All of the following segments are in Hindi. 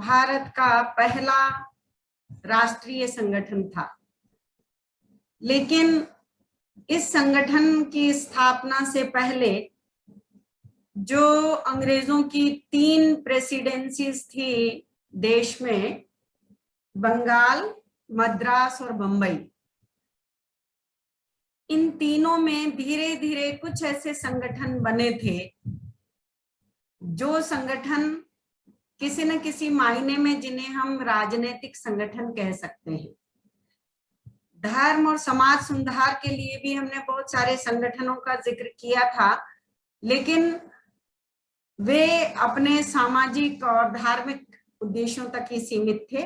भारत का पहला राष्ट्रीय संगठन था। लेकिन इस संगठन की स्थापना से पहले जो अंग्रेजों की 3 प्रेसिडेंसीज थी देश में, बंगाल, मद्रास और बंबई, इन तीनों में धीरे धीरे कुछ ऐसे संगठन बने थे जो संगठन किसी न किसी मायने में जिन्हें हम राजनीतिक संगठन कह सकते हैं। धर्म और समाज सुधार के लिए भी हमने बहुत सारे संगठनों का जिक्र किया था, लेकिन वे अपने सामाजिक और धार्मिक उद्देश्यों तक ही सीमित थे।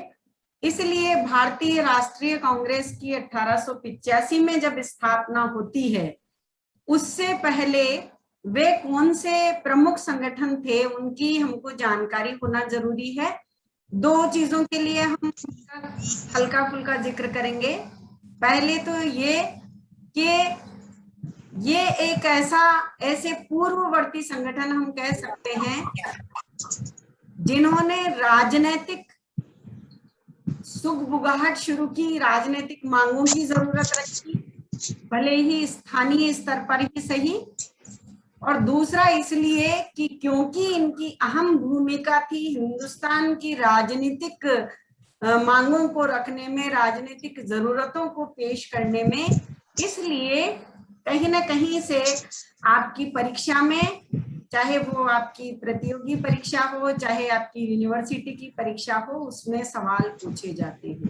इसलिए भारतीय राष्ट्रीय कांग्रेस की 1885 में जब स्थापना होती है, उससे पहले वे कौन से प्रमुख संगठन थे उनकी हमको जानकारी होना जरूरी है। 2 चीजों के लिए हम हल्का फुल्का जिक्र करेंगे। पहले तो ये कि ये एक ऐसे पूर्ववर्ती संगठन हम कह सकते हैं जिन्होंने राजनीतिक सुगबुगाहट शुरू की, राजनीतिक मांगों की जरूरत रखी, भले ही स्थानीय स्तर पर ही सही। और दूसरा इसलिए कि क्योंकि इनकी अहम भूमिका थी हिंदुस्तान की राजनीतिक मांगों को रखने में, राजनीतिक जरूरतों को पेश करने में, इसलिए कहीं ना कहीं से आपकी परीक्षा में, चाहे वो आपकी प्रतियोगी परीक्षा हो, चाहे आपकी यूनिवर्सिटी की परीक्षा हो, उसमें सवाल पूछे जाते हैं।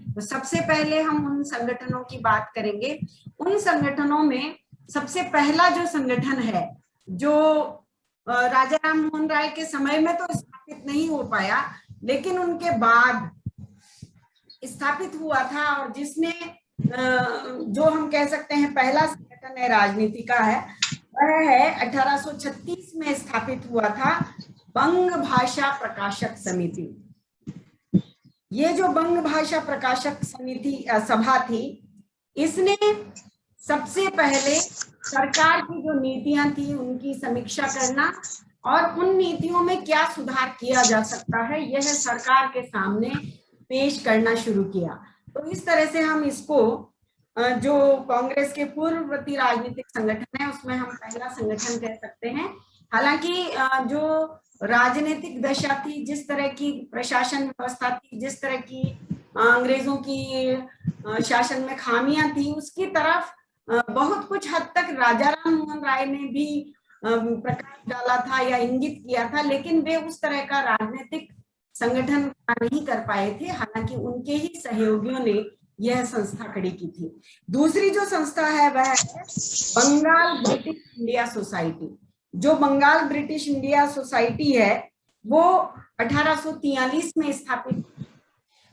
तो सबसे पहले हम उन संगठनों की बात करेंगे। उन संगठनों में सबसे पहला जो संगठन है, जो राजा राम मोहन राय के समय में तो स्थापित नहीं हो पाया, लेकिन उनके बाद स्थापित हुआ था, और जिसने जो हम कह सकते हैं पहला संगठन है राजनीति का है, वह है 1836 में स्थापित हुआ था बंग भाषा प्रकाशक समिति। ये जो बंग भाषा प्रकाशक समिति सभा थी, इसने सबसे पहले सरकार की जो नीतियां थी उनकी समीक्षा करना और उन नीतियों में क्या सुधार किया जा सकता है, यह सरकार के सामने पेश करना शुरू किया। तो इस तरह से हम इसको जो कांग्रेस के पूर्ववर्ती राजनीतिक संगठन है उसमें हम पहला संगठन कह सकते हैं। हालांकि जो राजनीतिक दशा थी, जिस तरह की प्रशासन व्यवस्था थी, जिस तरह की अंग्रेजों की शासन में खामियां थी, उसकी तरफ बहुत कुछ हद तक राजा राम मोहन राय ने भी प्रकाश डाला था या इंगित किया था, लेकिन वे उस तरह का राजनीतिक संगठन नहीं कर पाए थे। हालांकि उनके ही सहयोगियों ने यह संस्था खड़ी की थी। दूसरी जो संस्था है वह है बंगाल ब्रिटिश इंडिया सोसाइटी। जो बंगाल ब्रिटिश इंडिया सोसाइटी है वो 1843 में स्थापित,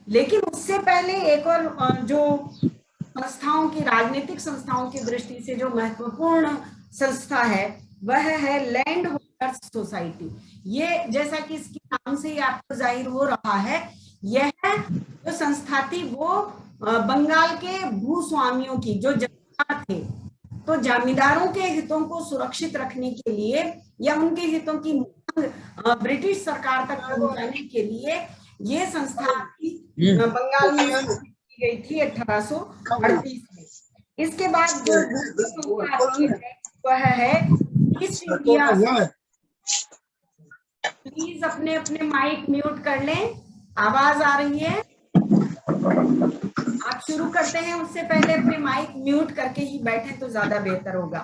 लेकिन उससे पहले एक और जो संस्थाओं की, राजनीतिक संस्थाओं की दृष्टि से जो महत्वपूर्ण संस्था है वह है लैंड होल्डर्स सोसाइटी। ये जैसा कि इसके नाम से ही आपको जाहिर हो रहा है, यह जो संस्था थी वो बंगाल के भूस्वामियों की, जो जमींदार थे, तो जमींदारों के हितों को सुरक्षित रखने के लिए या उनके हितों की ब्रिटिश सरकार तक पहुंचाने के लिए ये संस्था बंगाल में की गई थी 1838 में। इसके बाद जो दूसरी संस्था वह है ईस्ट इंडिया। प्लीज अपने अपने माइक म्यूट कर लें, आवाज आ रही है। आप शुरू करते हैं उससे पहले अपने माइक म्यूट करके ही बैठे तो ज्यादा बेहतर होगा।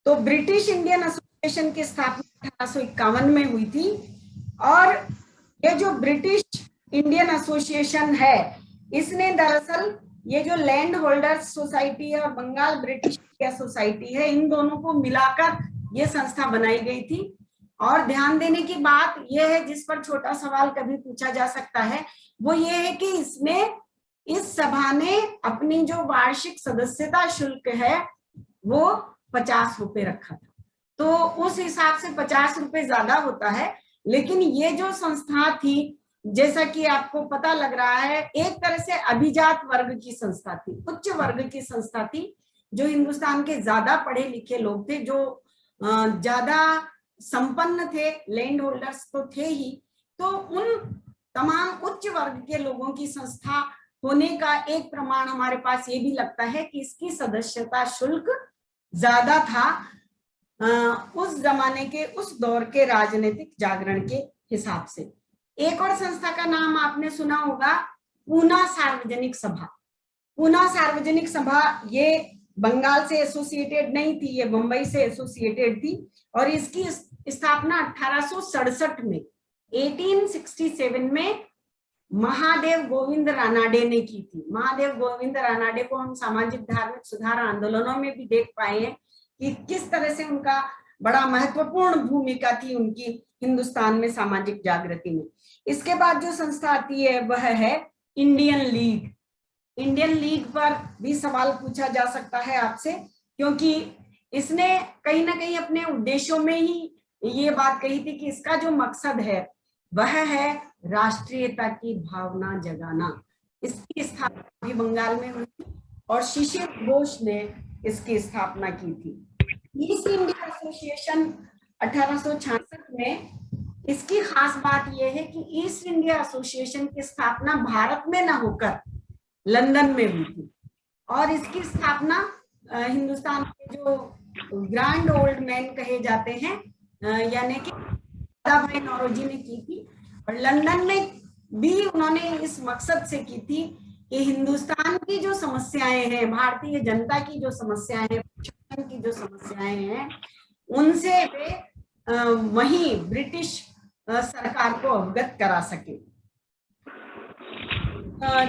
तो ब्रिटिश इंडियन एसोसिएशन की स्थापना 1851 में हुई थी, और ये जो ब्रिटिश इंडियन एसोसिएशन है इसने दरअसल ये जो लैंड होल्डर्स सोसाइटी है और बंगाल ब्रिटिश इंडिया सोसाइटी है, इन दोनों को मिलाकर ये संस्था बनाई गई थी। और ध्यान देने की बात यह है, जिस पर छोटा सवाल कभी पूछा जा सकता है, वो ये है कि इस सभा ने अपनी जो वार्षिक सदस्यता शुल्क है वो 50 रुपए रखा था। तो उस हिसाब से 50 रुपए ज्यादा होता है, लेकिन ये जो संस्था थी, जैसा कि आपको पता लग रहा है, एक तरह से अभिजात वर्ग की संस्था थी, उच्च वर्ग की संस्था थी, जो हिंदुस्तान के ज्यादा पढ़े लिखे लोग थे, जो ज्यादा संपन्न थे। लैंड होल्डर्स तो थे ही, तो उन तमाम उच्च वर्ग के लोगों की संस्था होने का एक प्रमाण हमारे पास ये भी लगता है कि इसकी सदस्यता शुल्क ज्यादा था उस जमाने के, उस दौर के राजनीतिक जागरण के हिसाब से। एक और संस्था का नाम आपने सुना होगा, पूना सार्वजनिक सभा। पूना सार्वजनिक सभा ये बंगाल से एसोसिएटेड नहीं थी, ये मुंबई से एसोसिएटेड थी और इसकी स्थापना 1867 में 1867 में महादेव गोविंद रानाडे ने की थी। महादेव गोविंद रानाडे को हम सामाजिक धार्मिक सुधार आंदोलनों में भी देख पाए हैं कि किस तरह से उनका बड़ा महत्वपूर्ण भूमिका थी उनकी हिंदुस्तान में सामाजिक जागृति में। इसके बाद जो संस्था आती है वह है इंडियन लीग। इंडियन लीग पर भी सवाल पूछा जा सकता है आपसे, क्योंकि इसने कहीं ना कहीं अपने उद्देश्यों में ही ये बात कही थी कि इसका जो मकसद है वह है राष्ट्रीयता की भावना जगाना। इसकी स्थापना भी बंगाल में हुई और शिशिर घोष ने इसकी स्थापना की थी। ईस्ट इंडिया एसोसिएशन 1866 में, इसकी खास बात यह है कि ईस्ट इंडिया एसोसिएशन की स्थापना भारत में न होकर लंदन में हुई थी और इसकी स्थापना हिंदुस्तान के जो ग्रैंड ओल्ड मैन कहे जाते हैं यानी कि दादा भाई नौरोजी ने की थी। और लंदन में भी उन्होंने इस मकसद से की थी कि हिंदुस्तान की जो समस्याएं हैं, भारतीय जनता की जो समस्याएं हैं, की जो समस्याएं हैं, उनसे वे वहीं ब्रिटिश सरकार को अवगत करा सके।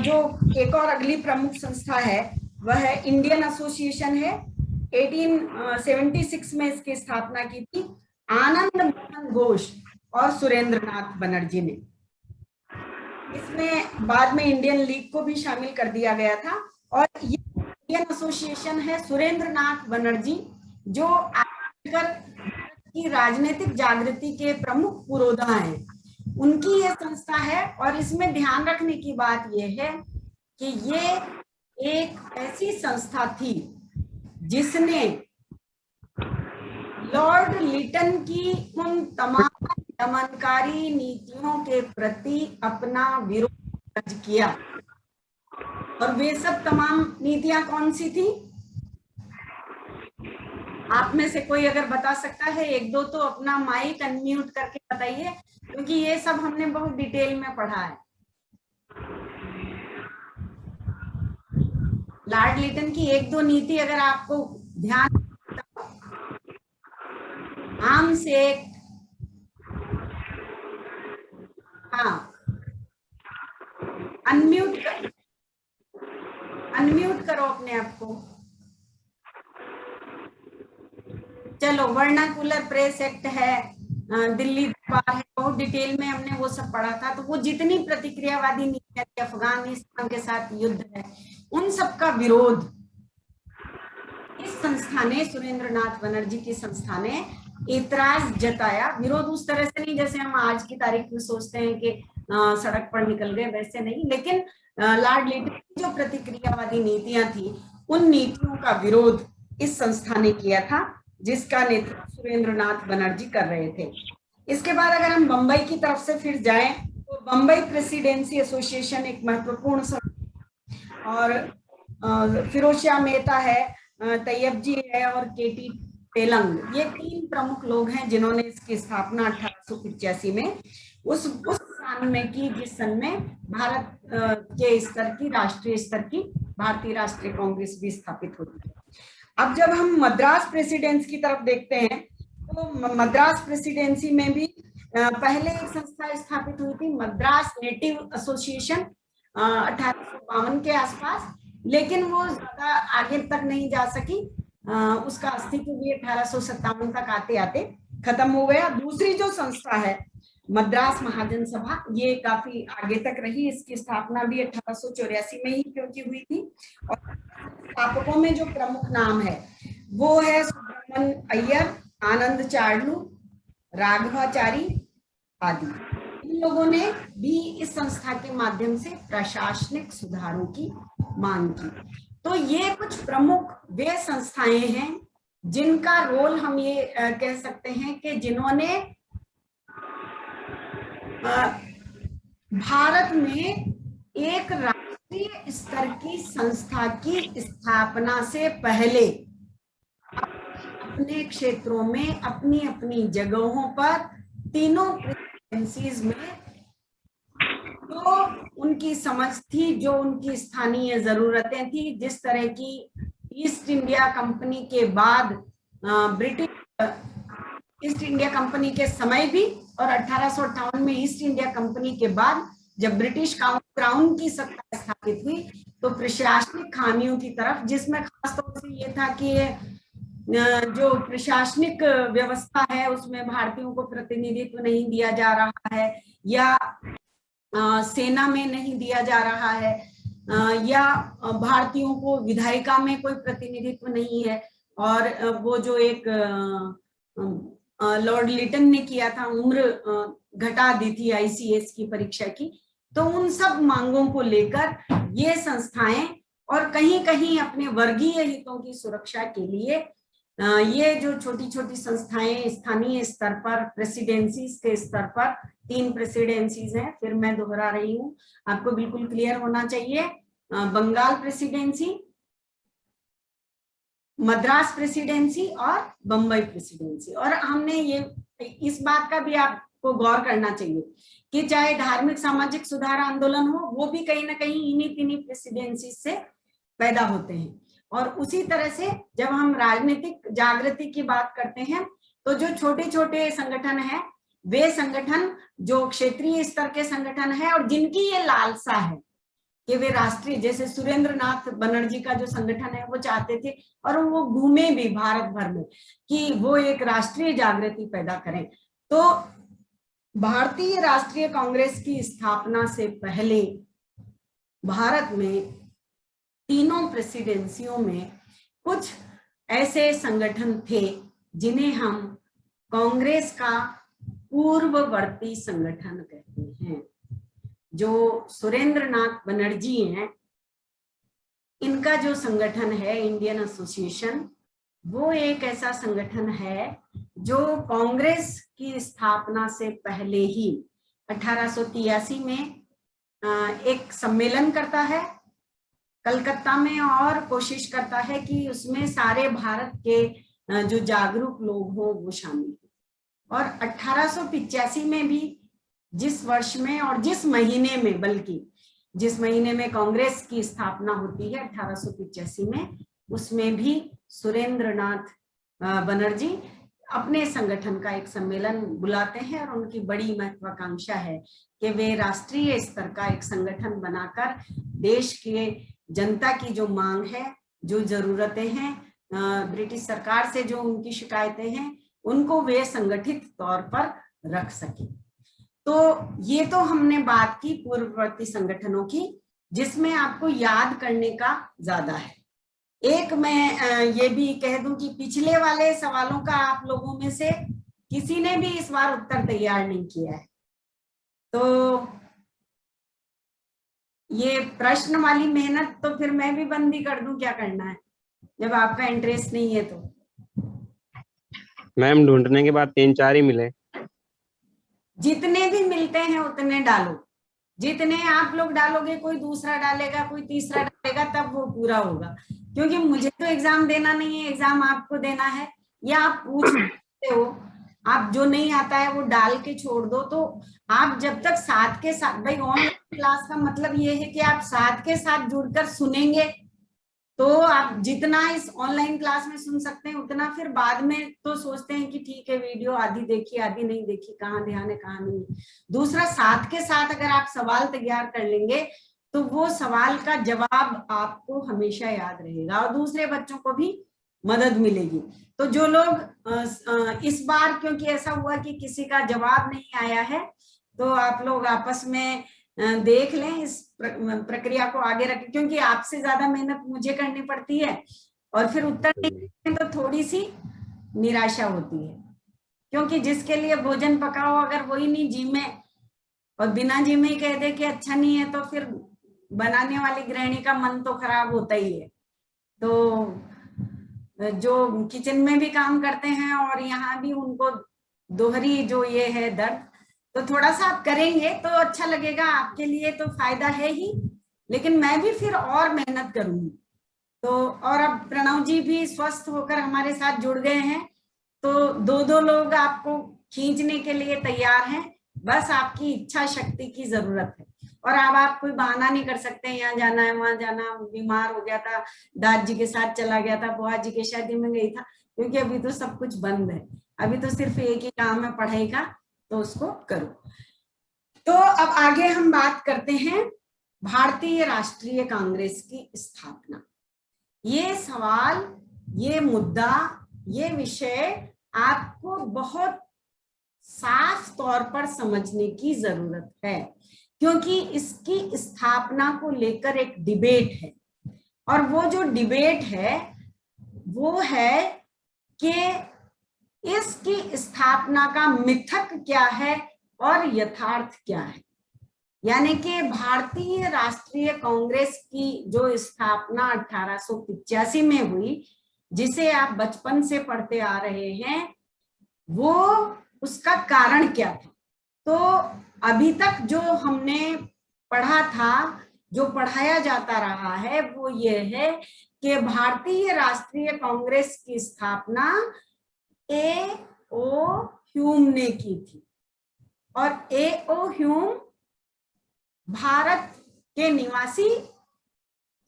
जो एक और अगली प्रमुख संस्था है वह है इंडियन एसोसिएशन है। 1876 में इसकी स्थापना की थी आनंद मोहन घोष और सुरेंद्रनाथ बनर्जी ने। इसमें बाद में इंडियन लीग को भी शामिल कर दिया गया था। और ये इंडियन एसोसिएशन है सुरेंद्रनाथ बनर्जी जो भारत की राजनीतिक जागृति के प्रमुख पुरोधा हैं, उनकी ये संस्था है। और इसमें ध्यान रखने की बात यह है कि ये एक ऐसी संस्था थी जिसने लॉर्ड लिटन की उन तमाम दमनकारी नीतियों के प्रति अपना विरोध दर्ज किया। और वे सब तमाम नीतियां कौन सी थी? आप में से कोई अगर बता सकता है एक दो तो अपना माइक अनम्यूट करके बताइए, क्योंकि ये सब हमने बहुत डिटेल में पढ़ा है। लॉर्ड लिटन की एक दो नीति अगर आपको ध्यान, आर्म्स एक्ट, हाँ अनम्यूट करो अपने आप को। चलो, वर्नाकुलर प्रेस एक्ट है, दिल्ली दरबार है, बहुत डिटेल में हमने वो सब पढ़ा था। तो वो जितनी प्रतिक्रियावादी नीतियां थी, अफगानिस्तान के साथ युद्ध है, उन सब का विरोध इस संस्था ने, सुरेंद्रनाथ बनर्जी की संस्था ने इतराज जताया। विरोध उस तरह से नहीं जैसे हम आज की तारीख में सोचते हैं कि सड़क पर निकल गए, वैसे नहीं, लेकिन लॉर्ड लिटन की जो प्रतिक्रियावादी नीतियां थी उन नीतियों का विरोध इस संस्था ने किया था, जिसका नेतृत्व सुरेंद्रनाथ बनर्जी कर रहे थे। इसके बाद अगर हम बंबई की तरफ से फिर जाएं तो बंबई प्रेसिडेंसी एसोसिएशन एक महत्वपूर्ण संस्था, और फिरोजशाह मेहता है, तैयब जी है और केटी तेलंग, ये तीन प्रमुख लोग हैं जिन्होंने इसकी स्थापना 1885 में उस स्थान में की जिस सन में भारत के स्तर की, राष्ट्रीय स्तर की भारतीय राष्ट्रीय कांग्रेस भी स्थापित होती है। अब जब हम मद्रास प्रेसिडेंसी की तरफ देखते हैं तो मद्रास प्रेसिडेंसी में भी पहले एक संस्था स्थापित हुई थी, मद्रास नेटिव एसोसिएशन, 1852 के आसपास, लेकिन वो ज्यादा आगे तक नहीं जा सकी। उसका अस्तित्व भी 1857 तक आते आते खत्म हो गया। दूसरी जो संस्था है मद्रास महाजन सभा, ये काफी आगे तक रही। इसकी स्थापना भी 1884 में ही क्योंकि हुई थी। और स्थापकों में जो प्रमुख नाम है वो है सुब्रमण्य अय्यर, आनंद चार्लू, राघवाचारी आदि। इन लोगों ने भी इस संस्था के माध्यम से प्रशासनिक सुधारों की मांग की। तो ये कुछ प्रमुख वे संस्थाएं हैं जिनका रोल हम ये कह सकते हैं कि जिन्होंने भारत में एक राष्ट्रीय स्तर की संस्था की स्थापना से पहले अपने क्षेत्रों में अपनी अपनी जगहों पर तीनों प्रेसिडेंसीज में जो उनकी समझ थी, जो उनकी स्थानीय जरूरतें थी, जिस तरह की ईस्ट इंडिया कंपनी के बाद ब्रिटिश ईस्ट इंडिया कंपनी के समय भी और 1858 में ईस्ट इंडिया कंपनी के बाद जब ब्रिटिश क्राउन की सत्ता स्थापित हुई तो प्रशासनिक खामियों की तरफ, जिसमें खासतौर से ये था कि जो प्रशासनिक व्यवस्था है उसमें भारतीयों को प्रतिनिधित्व नहीं दिया जा रहा है, या सेना में नहीं दिया जा रहा है, या भारतीयों को विधायिका में कोई प्रतिनिधित्व नहीं है, और वो जो एक लॉर्ड लिटन ने किया था, उम्र घटा दी थी आईसीएस की परीक्षा की, तो उन सब मांगों को लेकर ये संस्थाएं और कहीं कहीं अपने वर्गीय हितों की सुरक्षा के लिए ये जो छोटी छोटी संस्थाएं स्थानीय स्तर पर प्रेसिडेंसीज के स्तर पर, 3 प्रेसिडेंसीज हैं, फिर मैं दोहरा रही हूँ, आपको बिल्कुल क्लियर होना चाहिए, बंगाल प्रेसिडेंसी, मद्रास प्रेसिडेंसी और बम्बई प्रेसिडेंसी। और हमने ये इस बात का भी आपको गौर करना चाहिए कि चाहे धार्मिक सामाजिक सुधार आंदोलन हो, वो भी कहीं ना कहीं इन्हीं तीनों प्रेसिडेंसी से पैदा होते हैं। और उसी तरह से जब हम राजनीतिक जागृति की बात करते हैं तो जो छोटे छोटे संगठन हैं, वे संगठन जो क्षेत्रीय स्तर के संगठन है और जिनकी ये लालसा है कि वे राष्ट्रीय, जैसे सुरेंद्र नाथ बनर्जी का जो संगठन है वो चाहते थे और वो घूमे भी भारत भर में कि वो एक राष्ट्रीय जागृति पैदा करें। तो भारतीय राष्ट्रीय कांग्रेस की स्थापना से पहले भारत में तीनों प्रेसिडेंसियों में कुछ ऐसे संगठन थे जिन्हें हम कांग्रेस का पूर्ववर्ती संगठन कहते हैं। जो सुरेंद्र नाथ बनर्जी हैं, इनका जो संगठन है इंडियन एसोसिएशन, वो एक ऐसा संगठन है जो कांग्रेस की स्थापना से पहले ही 1883 में एक सम्मेलन करता है कलकत्ता में और कोशिश करता है कि उसमें सारे भारत के जो जागरूक लोग हो वो शामिल हो। और 1885 में भी, जिस वर्ष में और जिस महीने में, बल्कि जिस महीने में कांग्रेस की स्थापना होती है 1885 में, उसमें भी सुरेंद्र नाथ बनर्जी अपने संगठन का एक सम्मेलन बुलाते हैं और उनकी बड़ी महत्वाकांक्षा है कि वे राष्ट्रीय स्तर का एक संगठन बनाकर देश के जनता की जो मांग है, जो जरूरतें हैं, ब्रिटिश सरकार से जो उनकी शिकायतें हैं, उनको वे संगठित तौर पर रख सके। तो ये तो हमने बात की पूर्ववर्ती संगठनों की, जिसमें आपको याद करने का ज्यादा है। एक मैं ये भी कह दूं कि पिछले वाले सवालों का आप लोगों में से किसी ने भी इस बार उत्तर तैयार नहीं किया है, तो ये प्रश्न वाली मेहनत तो फिर मैं भी बंद ही कर दूं, क्या करना है जब आपका इंटरेस्ट नहीं है तो। मैम ढूंढने के बाद 3-4 ही मिले। जितने भी मिलते हैं उतने डालो, जितने आप लोग डालोगे, कोई दूसरा डालेगा, कोई तीसरा डालेगा, तब वो पूरा होगा। क्योंकि मुझे तो एग्जाम देना नहीं है, एग्जाम आपको देना है। या आप पूछ सकते हो, आप जो नहीं आता है वो डाल के छोड़ दो। तो आप जब तक साथ के साथ, भाई ऑनलाइन क्लास का मतलब ये है कि आप साथ के साथ जुड़कर सुनेंगे, तो आप जितना इस ऑनलाइन क्लास में सुन सकते हैं उतना फिर बाद में तो सोचते हैं कि ठीक है वीडियो आधी देखी आधी नहीं देखी, कहाँ ध्यान है कहाँ नहीं। दूसरा, साथ के साथ अगर आप सवाल तैयार कर लेंगे तो वो सवाल का जवाब आपको हमेशा याद रहेगा और दूसरे बच्चों को भी मदद मिलेगी। तो जो लोग इस बार, क्योंकि ऐसा हुआ कि किसी का जवाब नहीं आया है, तो आप लोग आपस में देख लें, इस प्रक्रिया को आगे रखें, क्योंकि आपसे ज्यादा मेहनत मुझे करनी पड़ती है और फिर उत्तर नहीं तो थोड़ी सी निराशा होती है। क्योंकि जिसके लिए भोजन पकाओ अगर वही नहीं जीमे और बिना जीमे ही कह दे कि अच्छा नहीं है, तो फिर बनाने वाली गृहिणी का मन तो खराब होता ही है। तो जो किचन में भी काम करते हैं और यहाँ भी उनको दोहरी जो ये है दर्द, तो थोड़ा सा आप करेंगे तो अच्छा लगेगा, आपके लिए तो फायदा है ही, लेकिन मैं भी फिर और मेहनत करूंगी। तो और अब प्रणव जी भी स्वस्थ होकर हमारे साथ जुड़ गए हैं, तो दो दो लोग आपको खींचने के लिए तैयार हैं। बस आपकी इच्छा शक्ति की जरूरत है। और अब आप कोई बहाना नहीं कर सकते, यहाँ जाना है वहां जाना, बीमार हो गया था, दादाजी के साथ चला गया था, बुआ जी की शादी में गई था, क्योंकि अभी तो सब कुछ बंद है। अभी तो सिर्फ एक ही काम है पढ़ाई का, तो उसको करो। तो अब आगे हम बात करते हैं भारतीय राष्ट्रीय कांग्रेस की स्थापना। ये सवाल, ये मुद्दा, ये विषय आपको बहुत साफ तौर पर समझने की जरूरत है, क्योंकि इसकी स्थापना को लेकर एक डिबेट है। और वो जो डिबेट है वो है कि इसकी स्थापना का मिथक क्या है और यथार्थ क्या है। यानी कि भारतीय राष्ट्रीय कांग्रेस की जो स्थापना 1885 में हुई, जिसे आप बचपन से पढ़ते आ रहे हैं, वो उसका कारण क्या था। तो अभी तक जो हमने पढ़ा था, जो पढ़ाया जाता रहा है, वो ये है कि भारतीय राष्ट्रीय कांग्रेस की स्थापना ए ओ ह्यूम ने की थी। और ए ओ ह्यूम भारत के निवासी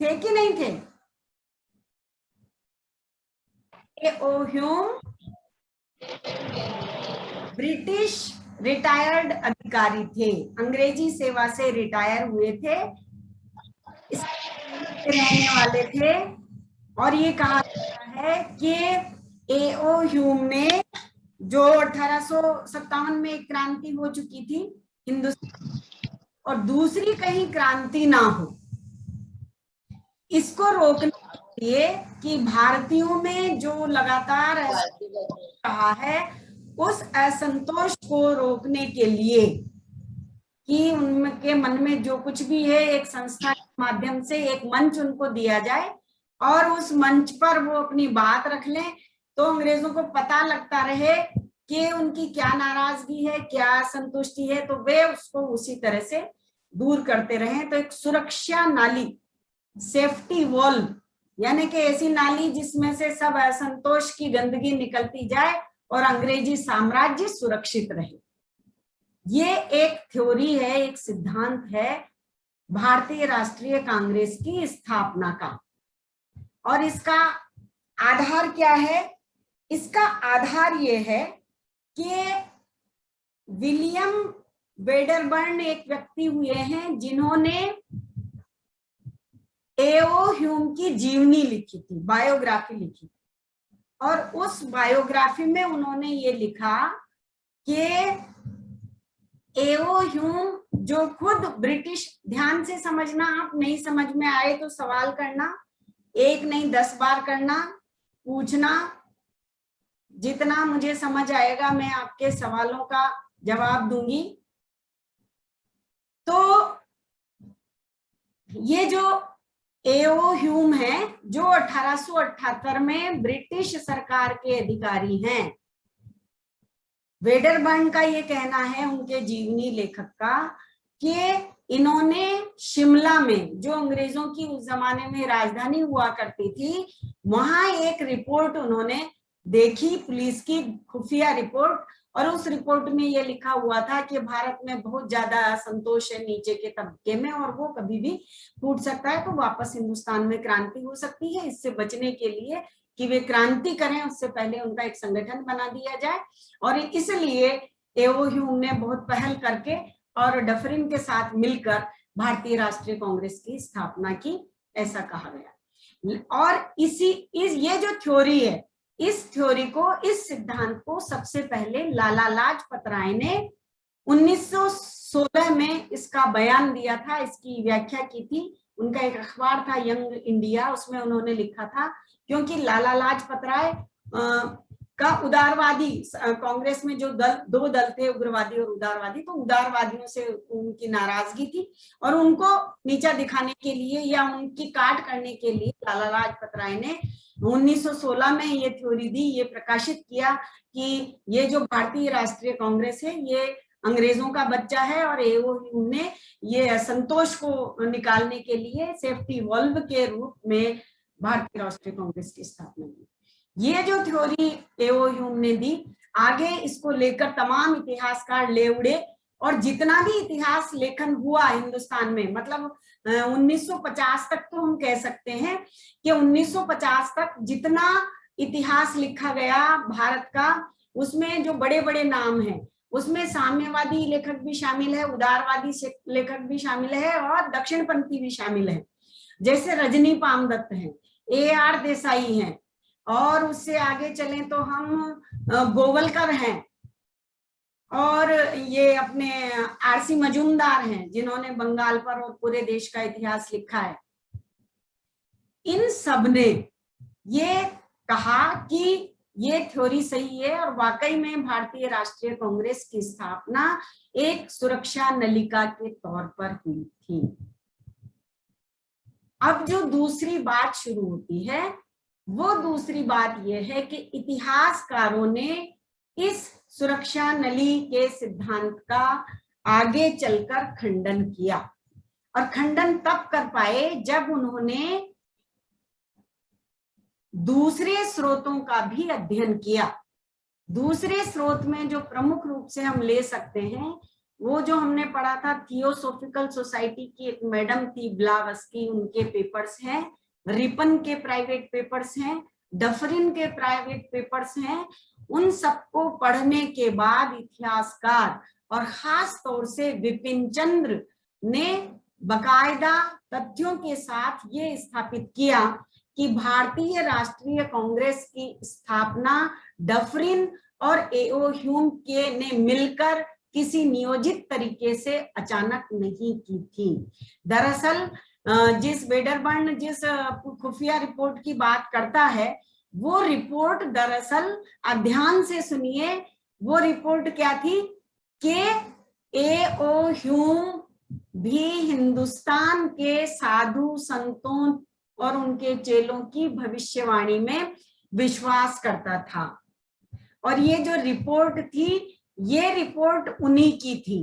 थे कि नहीं थे? ए ओ ह्यूम ब्रिटिश रिटायर्ड अधिकारी थे, अंग्रेजी सेवा से रिटायर हुए थे, रहने वाले थे। और ये कहा जाता है कि ए ओ ह्यूम ने, जो 1857 में एक क्रांति हो चुकी थी हिंदुस्तान, और दूसरी कहीं क्रांति ना हो, इसको रोकने के लिए कि भारतीयों में जो लगातार रहा है, उस असंतोष को रोकने के लिए कि उनके मन में जो कुछ भी है, एक संस्था के माध्यम से एक मंच उनको दिया जाए और उस मंच पर वो अपनी बात रख लें, तो अंग्रेजों को पता लगता रहे कि उनकी क्या नाराजगी है, क्या संतुष्टि है, तो वे उसको उसी तरह से दूर करते रहे। तो एक सुरक्षा नाली, सेफ्टी वॉल, यानी कि ऐसी नाली जिसमें से सब असंतोष की गंदगी निकलती जाए और अंग्रेजी साम्राज्य सुरक्षित रहे। ये एक थ्योरी है, एक सिद्धांत है भारतीय राष्ट्रीय कांग्रेस की स्थापना का। और इसका आधार क्या है? इसका आधार ये है कि विलियम वेडरबर्न एक व्यक्ति हुए हैं जिन्होंने ए.ओ. ह्यूम की जीवनी लिखी थी, बायोग्राफी लिखी। और उस बायोग्राफी में उन्होंने ये लिखा कि ए.ओ. ह्यूम जो खुद ब्रिटिश, ध्यान से समझना, आप नहीं समझ में आए तो सवाल करना, एक नहीं 10 बार करना, पूछना, जितना मुझे समझ आएगा मैं आपके सवालों का जवाब दूंगी। तो ये जो ए.ओ. ह्यूम है, जो 1878 में ब्रिटिश सरकार के अधिकारी हैं, वेडरबर्न का ये कहना है, उनके जीवनी लेखक का, कि इन्होंने शिमला में, जो अंग्रेजों की उस जमाने में राजधानी हुआ करती थी, वहां एक रिपोर्ट उन्होंने देखी, पुलिस की खुफिया रिपोर्ट, और उस रिपोर्ट में ये लिखा हुआ था कि भारत में बहुत ज्यादा असंतोष है नीचे के तबके में और वो कभी भी फूट सकता है, तो वापस हिंदुस्तान में क्रांति हो सकती है। इससे बचने के लिए कि वे क्रांति करें, उससे पहले उनका एक संगठन बना दिया जाए। और इसलिए ए.ओ. ह्यूम ने बहुत पहल करके और डफरिन के साथ मिलकर भारतीय राष्ट्रीय कांग्रेस की स्थापना की, ऐसा कहा गया। और ये जो थ्योरी है, इस थ्योरी को, इस सिद्धांत को सबसे पहले लाला लाजपत राय ने 1916 में इसका बयान दिया था, इसकी व्याख्या की थी। उनका एक अखबार था यंग इंडिया, उसमें उन्होंने लिखा था, क्योंकि लाला लाजपत राय का उदारवादी, कांग्रेस में जो दो दल थे, उग्रवादी और उदारवादी, तो उदारवादियों से उनकी नाराजगी थी और उनको नीचा दिखाने के लिए या उनकी काट करने के लिए लाला लाजपत राय ने 1916 में ये थ्योरी दी, ये प्रकाशित किया कि ये जो भारतीय राष्ट्रीय कांग्रेस है, ये अंग्रेजों का बच्चा है और एओ ह्यूम ने ये असंतोष को निकालने के लिए सेफ्टी वॉल्व के रूप में भारतीय राष्ट्रीय कांग्रेस की स्थापना की। ये जो थ्योरी एओ ह्यूम ने दी, आगे इसको लेकर तमाम इतिहासकार ले उड़े और जितना भी इतिहास लेखन हुआ हिंदुस्तान में, मतलब 1950 तक तो हम कह सकते हैं कि 1950 तक जितना इतिहास लिखा गया भारत का, उसमें जो बड़े बड़े नाम हैं उसमें साम्यवादी लेखक भी शामिल है, उदारवादी लेखक भी शामिल है और दक्षिणपंथी भी शामिल है। जैसे रजनी पामदत्त हैं, AR देसाई हैं, और उससे आगे चलें तो हम गोवलकर हैं, और ये अपने RC मजूमदार हैं जिन्होंने बंगाल पर और पूरे देश का इतिहास लिखा है। इन सब ने ये कहा कि ये थ्योरी सही है और वाकई में भारतीय राष्ट्रीय कांग्रेस की स्थापना एक सुरक्षा नलिका के तौर पर हुई थी। अब जो दूसरी बात शुरू होती है वो दूसरी बात यह है कि इतिहासकारों ने इस सुरक्षा नली के सिद्धांत का आगे चलकर खंडन किया, और खंडन तब कर पाए जब उन्होंने दूसरे स्रोतों का भी अध्ययन किया। दूसरे स्रोत में जो प्रमुख रूप से हम ले सकते हैं वो जो हमने पढ़ा था, थियोसोफिकल सोसाइटी की एक मैडम थी ब्लावस्की, उनके पेपर्स हैं, रिपन के प्राइवेट पेपर्स हैं, डफरिन के प्राइवेट पेपर्स हैं। उन सबको पढ़ने के बाद इतिहासकार और खास तौर से विपिन चंद्र ने बकायदा तथ्यों के साथ ये स्थापित किया कि भारतीय राष्ट्रीय कांग्रेस की स्थापना डफरिन और एओ ह्यूम के ने मिलकर किसी नियोजित तरीके से अचानक नहीं की थी। दरअसल जिस वेडरबर्न जिस खुफिया रिपोर्ट की बात करता है, वो रिपोर्ट दरअसल ध्यान से सुनिए, वो रिपोर्ट क्या थी कि एओ ह्यूम भी हिंदुस्तान के साधु संतों और उनके चेलों की भविष्यवाणी में विश्वास करता था। और ये जो रिपोर्ट थी, ये रिपोर्ट उन्हीं की थी।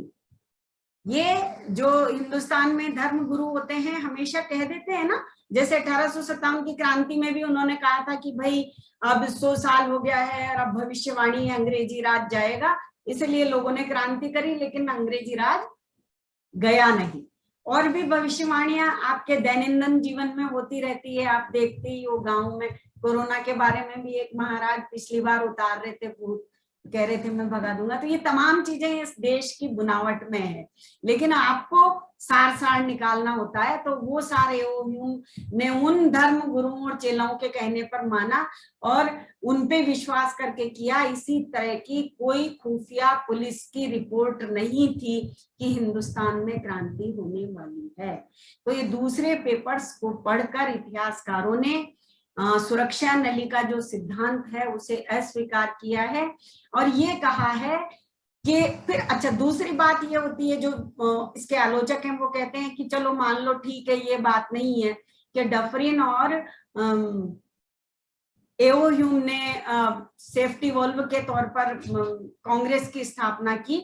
ये जो हिंदुस्तान में धर्म गुरु होते हैं हमेशा कह देते हैं ना, जैसे 1857 की क्रांति में भी उन्होंने कहा था कि भाई अब 100 साल हो गया है और अब भविष्यवाणी है अंग्रेजी राज जाएगा, इसलिए लोगों ने क्रांति करी, लेकिन अंग्रेजी राज गया नहीं। और भी भविष्यवाणियां आपके दैनंदिन जीवन में होती रहती है, आप देखते ही हो। गांव में कोरोना के बारे में भी एक महाराज पिछली बार उतार रहे थे, कह रहे थे मैं भगा दूंगा। तो ये तमाम चीजें इस देश की बुनावट में है, लेकिन आपको सार निकालना होता है। तो वो सारे ने उन धर्म गुरुओं और चेलाओं के कहने पर माना और उन पे विश्वास करके किया। इसी तरह की कोई खुफिया पुलिस की रिपोर्ट नहीं थी कि हिंदुस्तान में क्रांति होने वाली है। तो ये दूसरे पेपर्स को पढ़कर इतिहासकारों ने सुरक्षा नली का जो सिद्धांत है उसे अस्वीकार किया है और ये कहा है कि फिर अच्छा दूसरी बात ये होती है, जो इसके आलोचक हैं वो कहते हैं कि चलो मान लो ठीक है, ये बात नहीं है कि डफरिन और एओ ह्यूम ने सेफ्टी वॉल्व के तौर पर कांग्रेस की स्थापना की,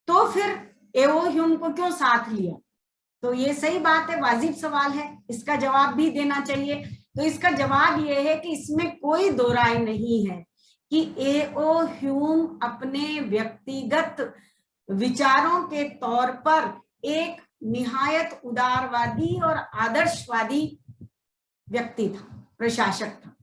तो फिर एओ ह्यूम को क्यों साथ लिया? तो ये सही बात है, वाजिब सवाल है, इसका जवाब भी देना चाहिए। तो इसका जवाब ये है कि इसमें कोई दो राय नहीं है कि एओ ह्यूम अपने व्यक्तिगत विचारों के तौर पर एक निहायत उदारवादी और आदर्शवादी व्यक्ति था, प्रशासक था,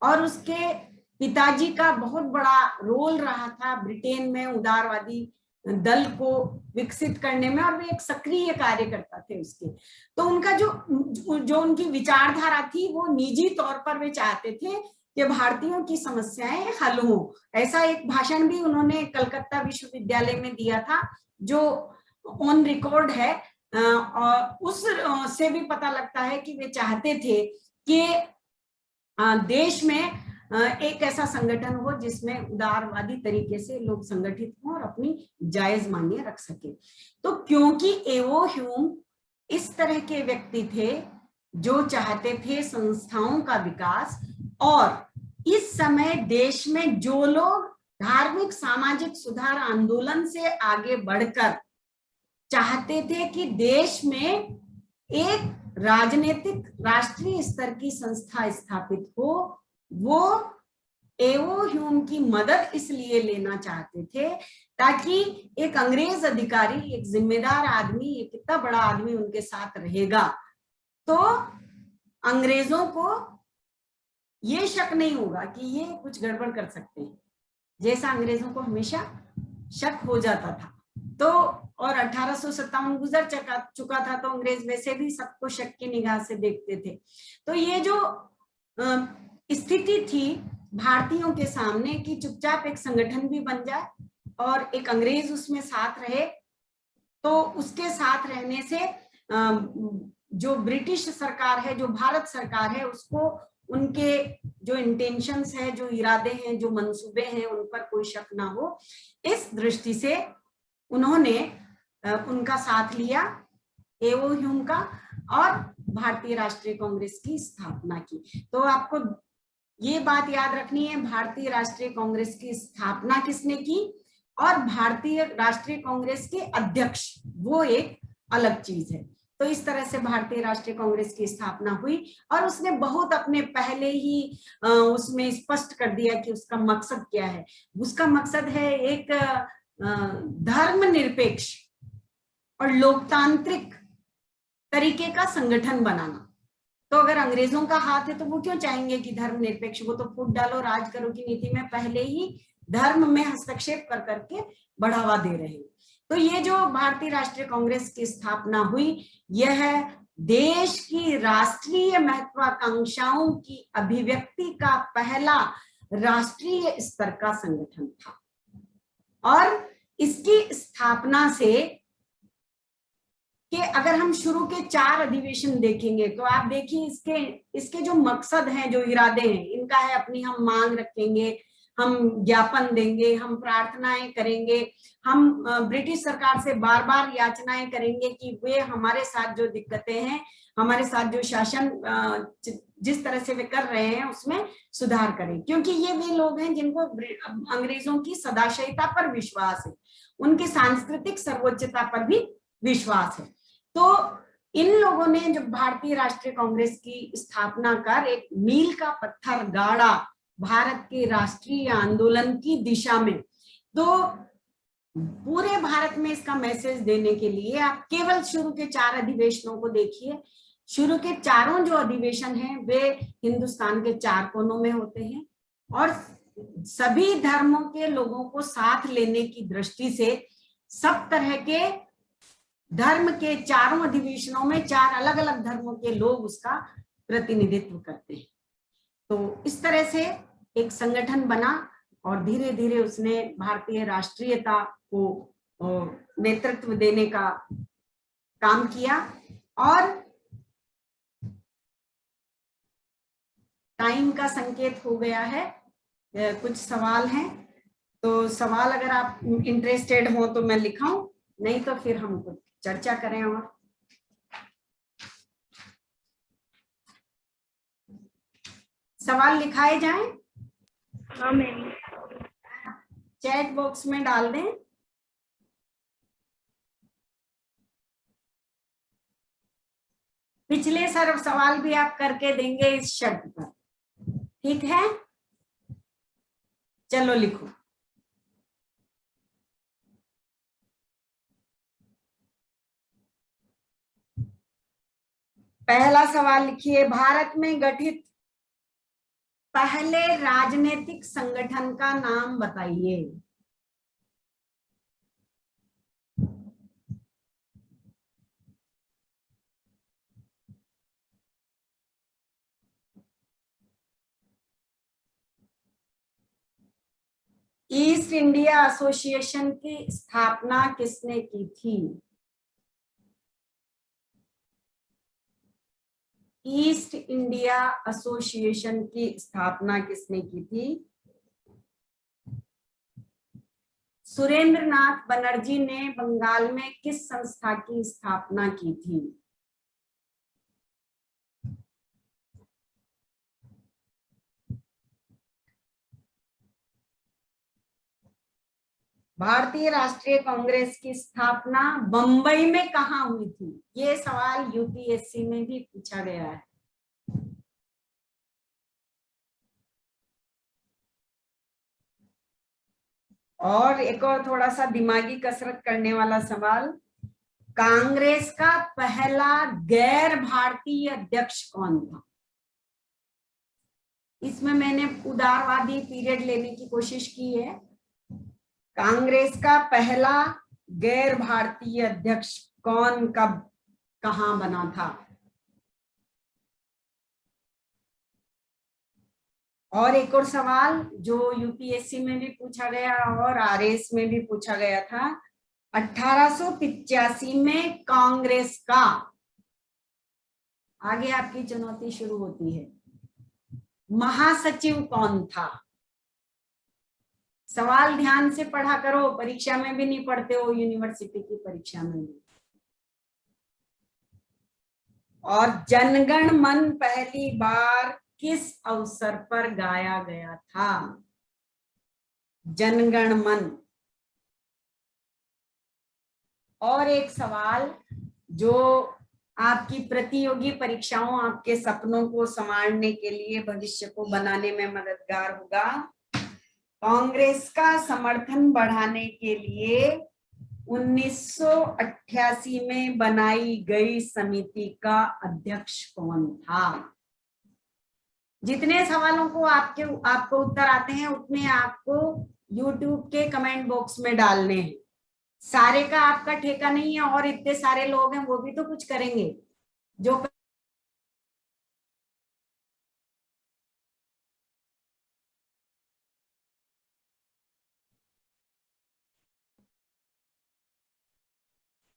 और उसके पिताजी का बहुत बड़ा रोल रहा था ब्रिटेन में उदारवादी दल को विकसित करने में, और वे एक सक्रिय कार्यकर्ता थे उसके। तो उनका जो उनकी विचारधारा थी वो निजी तौर पर वे चाहते थे कि भारतीयों की समस्याएं हल हो। ऐसा एक भाषण भी उन्होंने कलकत्ता विश्वविद्यालय में दिया था जो ऑन रिकॉर्ड है, और उस से भी पता लगता है कि वे चाहते थे कि देश में एक ऐसा संगठन हो जिसमें उदारवादी तरीके से लोग संगठित हों और अपनी जायज मांगे रख सके। तो क्योंकि एओ ह्यूम इस तरह के व्यक्ति थे जो चाहते थे संस्थाओं का विकास, और इस समय देश में जो लोग धार्मिक सामाजिक सुधार आंदोलन से आगे बढ़कर चाहते थे कि देश में एक राजनीतिक राष्ट्रीय स्तर की संस्था स्थापित हो। वो एवो ह्यूम की मदद इसलिए लेना चाहते थे ताकि एक अंग्रेज अधिकारी, एक जिम्मेदार आदमी, एक इतना बड़ा आदमी उनके साथ रहेगा तो अंग्रेजों को ये शक नहीं होगा कि ये कुछ गड़बड़ कर सकते हैं, जैसा अंग्रेजों को हमेशा शक हो जाता था। तो और 1857 गुजर चुका था तो अंग्रेज वैसे भी सबको शक की निगाह से देखते थे। तो ये जो स्थिति थी भारतीयों के सामने कि चुपचाप एक संगठन भी बन जाए और एक अंग्रेज उसमें साथ रहे, तो उसके साथ रहने से जो ब्रिटिश सरकार है, जो भारत सरकार है, उसको उनके जो इंटेंशंस है, जो इरादे हैं, जो मंसूबे हैं, उन पर कोई शक ना हो। इस दृष्टि से उन्होंने उनका साथ लिया, एवो ह्यूम का, और भारतीय राष्ट्रीय कांग्रेस की स्थापना की। तो आपको ये बात याद रखनी है, भारतीय राष्ट्रीय कांग्रेस की स्थापना किसने की और भारतीय राष्ट्रीय कांग्रेस के अध्यक्ष, वो एक अलग चीज है। तो इस तरह से भारतीय राष्ट्रीय कांग्रेस की स्थापना हुई और उसने बहुत अपने पहले ही उसमें स्पष्ट कर दिया कि उसका मकसद क्या है। उसका मकसद है एक धर्मनिरपेक्ष और लोकतांत्रिक तरीके का संगठन बनाना। तो अगर अंग्रेजों का हाथ है तो वो क्यों चाहेंगे कि धर्मनिरपेक्ष, वो तो फूट डालो राज करो की नीति में पहले ही धर्म में हस्तक्षेप कर करके बढ़ावा दे रहे हैं। तो ये जो भारतीय राष्ट्रीय कांग्रेस की स्थापना हुई, यह देश की राष्ट्रीय महत्वाकांक्षाओं की अभिव्यक्ति का पहला राष्ट्रीय स्तर का संगठन था। और इसकी स्थापना से कि अगर हम शुरू के 4 अधिवेशन देखेंगे तो आप देखिए इसके जो मकसद हैं, जो इरादे हैं, इनका है अपनी हम मांग रखेंगे, हम ज्ञापन देंगे, हम प्रार्थनाएं करेंगे, हम ब्रिटिश सरकार से बार बार याचनाएं करेंगे कि वे हमारे साथ जो दिक्कतें हैं, हमारे साथ जो शासन जिस तरह से वे कर रहे हैं उसमें सुधार करें, क्योंकि ये वे लोग हैं जिनको अंग्रेजों की सदाशयता पर विश्वास है, उनकी सांस्कृतिक सर्वोच्चता पर भी विश्वास है। तो इन लोगों ने जब भारतीय राष्ट्रीय कांग्रेस की स्थापना कर एक मील का पत्थर गाड़ा भारत के राष्ट्रीय आंदोलन की दिशा में, तो पूरे भारत में इसका मैसेज देने के लिए आप केवल शुरू के 4 अधिवेशनों को देखिए। शुरू के चारों जो अधिवेशन हैं वे हिंदुस्तान के 4 कोनों में होते हैं और सभी धर्मों के लोगों को साथ लेने की दृष्टि से सब तरह के धर्म के चारों अधिवेशनों में 4 अलग अलग धर्मों के लोग उसका प्रतिनिधित्व करते हैं। तो इस तरह से एक संगठन बना और धीरे धीरे उसने भारतीय राष्ट्रीयता को नेतृत्व देने का काम किया। और टाइम का संकेत हो गया है, कुछ सवाल हैं, तो सवाल अगर आप इंटरेस्टेड हो तो मैं लिखाऊं, नहीं तो फिर हम कुछ चर्चा करें। और सवाल लिखाए जाएं? हाँ मैम। चैट बॉक्स में डाल दें। पिछले सर्व सवाल भी आप करके देंगे इस शर्त पर, ठीक है? चलो लिखो। पहला सवाल लिखिए, भारत में गठित पहले राजनीतिक संगठन का नाम बताइए। ईस्ट इंडिया एसोसिएशन की स्थापना किसने की थी? ईस्ट इंडिया एसोसिएशन की स्थापना किसने की थी? सुरेंद्रनाथ बनर्जी ने बंगाल में किस संस्था की स्थापना की थी? भारतीय राष्ट्रीय कांग्रेस की स्थापना बंबई में कहाँ हुई थी? ये सवाल यूपीएससी में भी पूछा गया है। और एक और थोड़ा सा दिमागी कसरत करने वाला सवाल, कांग्रेस का पहला गैर भारतीय अध्यक्ष कौन था? इसमें मैंने उदारवादी पीरियड लेने की कोशिश की है। कांग्रेस का पहला गैर भारतीय अध्यक्ष कौन, कब, कहां बना था? और एक और सवाल जो यूपीएससी में भी पूछा गया और आरएस में भी पूछा गया था, 1885 में कांग्रेस का, आगे आपकी चुनौती शुरू होती है, महासचिव कौन था? सवाल ध्यान से पढ़ा करो, परीक्षा में भी नहीं पढ़ते हो, यूनिवर्सिटी की परीक्षा में भी। और जनगण मन पहली बार किस अवसर पर गाया गया था? जनगण मन। और एक सवाल जो आपकी प्रतियोगी परीक्षाओं, आपके सपनों को संवारने के लिए, भविष्य को बनाने में मददगार होगा। कांग्रेस का समर्थन बढ़ाने के लिए 1988 में बनाई गई समिति का अध्यक्ष कौन था? जितने सवालों को आपको उत्तर आते हैं उतने आपको YouTube के कमेंट बॉक्स में डालने हैं। सारे का आपका ठेका नहीं है, और इतने सारे लोग हैं, वो भी तो कुछ करेंगे। जो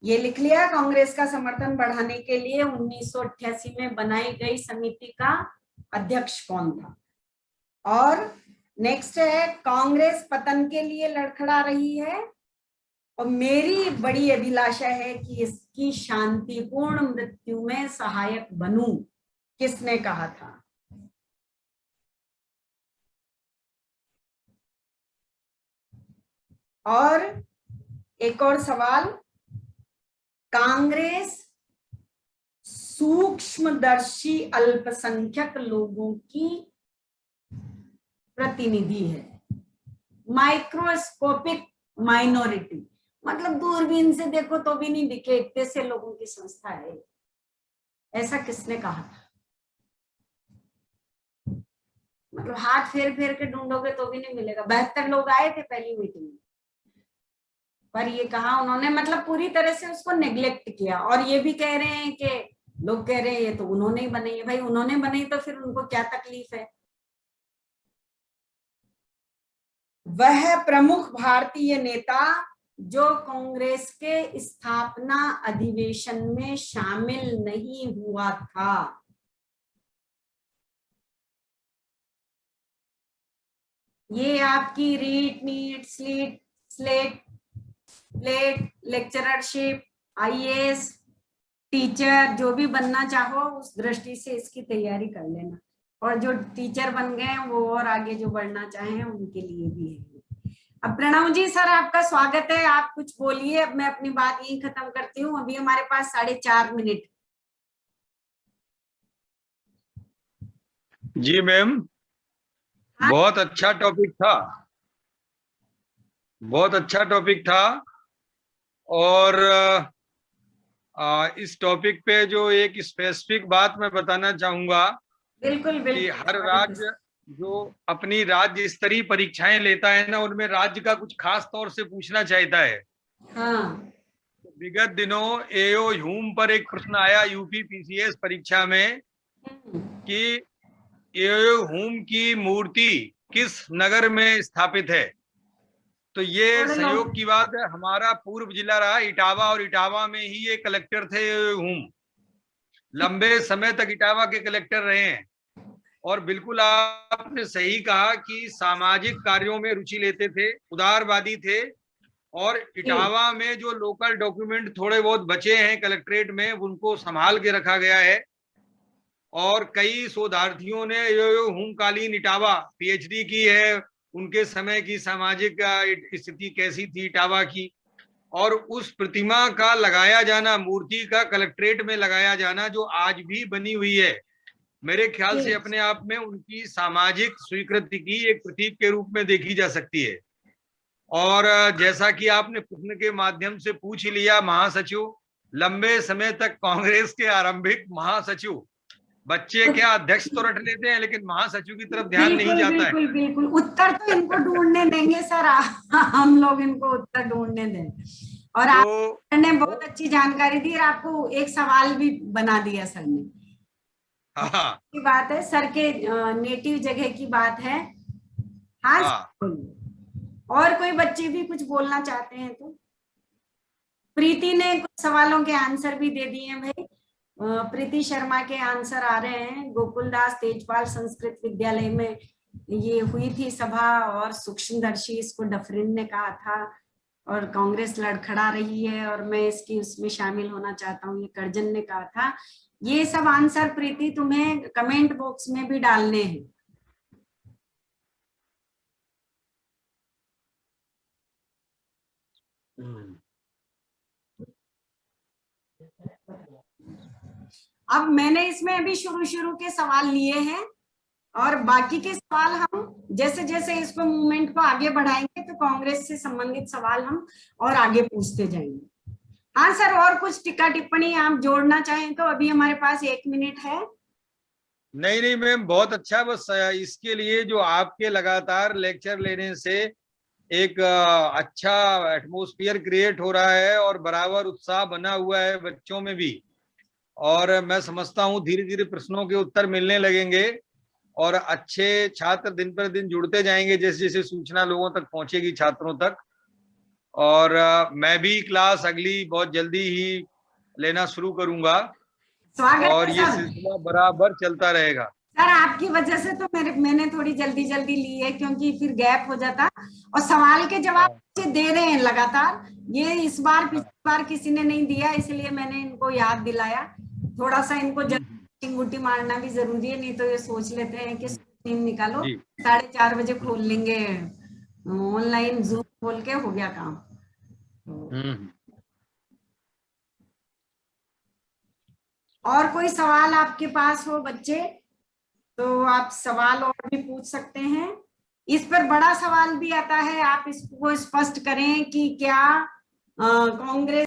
ये लिख लिया, कांग्रेस का समर्थन बढ़ाने के लिए 1988 में बनाई गई समिति का अध्यक्ष कौन था? और नेक्स्ट है, कांग्रेस पतन के लिए लड़खड़ा रही है और मेरी बड़ी अभिलाषा है कि इसकी शांतिपूर्ण मृत्यु में सहायक बनूं, किसने कहा था? और एक और सवाल, कांग्रेस सूक्ष्मदर्शी अल्पसंख्यक लोगों की प्रतिनिधि है, माइक्रोस्कोपिक माइनॉरिटी, मतलब दूरबीन से देखो तो भी नहीं दिखे, इतने से लोगों की संस्था है। ऐसा किसने कहा था? मतलब हाथ फेर फेर के ढूंढोगे तो भी नहीं मिलेगा। 72 लोग आए थे पहली मीटिंग में, पर ये कहा उन्होंने, मतलब पूरी तरह से उसको नेग्लेक्ट किया। और ये भी कह रहे हैं कि लोग कह रहे हैं ये तो उन्होंने ही बनाई है। भाई उन्होंने बनाई तो फिर उनको क्या तकलीफ है? वह प्रमुख भारतीय नेता जो कांग्रेस के स्थापना अधिवेशन में शामिल नहीं हुआ था। ये आपकी REET, NEET, SLET, slate, plate, lecturership, IAS, teacher, जो भी बनना चाहो उस दृष्टि से इसकी तैयारी कर लेना। और जो टीचर बन गए हैं वो और आगे जो बढ़ना चाहें उनके लिए भी है। अब प्रणव जी सर आपका स्वागत है, आप कुछ बोलिए। अब मैं अपनी बात यही खत्म करती हूँ, अभी हमारे पास 4.5 मिनट। जी मैम, बहुत अच्छा टॉपिक था, बहुत अच्छा टॉपिक था। और इस टॉपिक पे जो एक स्पेसिफिक बात मैं बताना चाहूंगा, बिल्कुल बिल्कुल, कि हर राज्य जो अपनी राज्य स्तरीय परीक्षाएं लेता है ना, उनमें राज्य का कुछ खास तौर से पूछना चाहता है। हाँ। विगत दिनों एओ ह्यूम पर एक प्रश्न आया यूपी पीसीएस परीक्षा में कि एओ ह्यूम की मूर्ति किस नगर में स्थापित है। तो ये संयोग की बात है, हमारा पूर्व जिला रहा इटावा, और इटावा में ही ये कलेक्टर थे हूम, लंबे समय तक इटावा के कलेक्टर रहे हैं। और बिल्कुल आपने सही कहा कि सामाजिक कार्यों में रुचि लेते थे, उदारवादी थे। और इटावा में जो लोकल डॉक्यूमेंट थोड़े बहुत बचे हैं कलेक्ट्रेट में, उनको संभाल के रखा गया है। और कई शोधार्थियों ने हूम कालीन इटावा पीएचडी की है, उनके समय की सामाजिक स्थिति कैसी थी इटावा की, और उस प्रतिमा का लगाया जाना, मूर्ति का कलेक्ट्रेट में लगाया जाना जो आज भी बनी हुई है, मेरे ख्याल से अपने आप में उनकी सामाजिक स्वीकृति की एक प्रतीक के रूप में देखी जा सकती है। और जैसा कि आपने प्रश्न के माध्यम से पूछ लिया, महासचिव लंबे समय तक कांग्रेस के आरंभिक महासचिव, बच्चे क्या अध्यक्ष तो रट लेते हैं लेकिन महासचिव की तरफ ध्यान नहीं जाता है। बिल्कुल बिल्कुल, उत्तर तो इनको ढूंढने देंगे सर, हम लोग इनको उत्तर ढूंढने दें। और आपने बहुत अच्छी जानकारी दी और आपको एक सवाल भी बना दिया सर ने। हाँ की बात है, सर के नेटिव जगह की बात है। हाँ, और कोई बच्चे भी कुछ बोलना चाहते हैं तो? प्रीति ने कुछ सवालों के आंसर भी दे दिए हैं भाई। प्रीति शर्मा के आंसर आ रहे हैं। गोकुलदास तेजपाल संस्कृत विद्यालय में ये हुई थी सभा और सूक्ष्मदर्शी इसको डफरिन ने कहा था और कांग्रेस लड़खड़ा रही है और मैं इसकी उसमें शामिल होना चाहता हूँ, ये कर्जन ने कहा था। ये सब आंसर प्रीति तुम्हें कमेंट बॉक्स में भी डालने हैं। अब मैंने इसमें अभी शुरू के सवाल लिए हैं और बाकी के सवाल हम जैसे जैसे इसको मूवमेंट को आगे बढ़ाएंगे तो कांग्रेस से संबंधित सवाल हम और आगे पूछते जाएंगे। हाँ सर, और कुछ टीका टिप्पणी आप जोड़ना चाहें तो अभी हमारे पास 1 मिनट है। नहीं मैम, बहुत अच्छा। बस इसके लिए जो आपके लगातार लेक्चर लेने से एक अच्छा एटमॉस्फेयर क्रिएट हो रहा है और बराबर उत्साह बना हुआ है बच्चों में भी, और मैं समझता हूँ धीरे धीरे प्रश्नों के उत्तर मिलने लगेंगे और अच्छे छात्र दिन पर दिन जुड़ते जाएंगे जैसे जैसे सूचना लोगों तक पहुंचेगी, छात्रों तक। और मैं भी क्लास अगली बहुत जल्दी ही लेना शुरू करूंगा और ये सिलसिला बराबर चलता रहेगा। सर आपकी वजह से तो मैंने थोड़ी जल्दी ली है क्योंकि फिर गैप हो जाता और सवाल के जवाब दे रहे हैं लगातार। ये इस बार पिछली बार किसी ने नहीं दिया, इसलिए मैंने इनको याद दिलाया। थोड़ा सा इनको चिंगुटी मारना भी जरूरी है, नहीं तो ये सोच लेते हैं कि टीम निकालो 4:30 बजे खोल लेंगे ऑनलाइन जूम खोल के, हो गया काम। और कोई सवाल आपके पास हो बच्चे तो आप सवाल और भी पूछ सकते हैं। इस पर बड़ा सवाल भी आता है, आप इसको स्पष्ट करें कि क्या कांग्रेस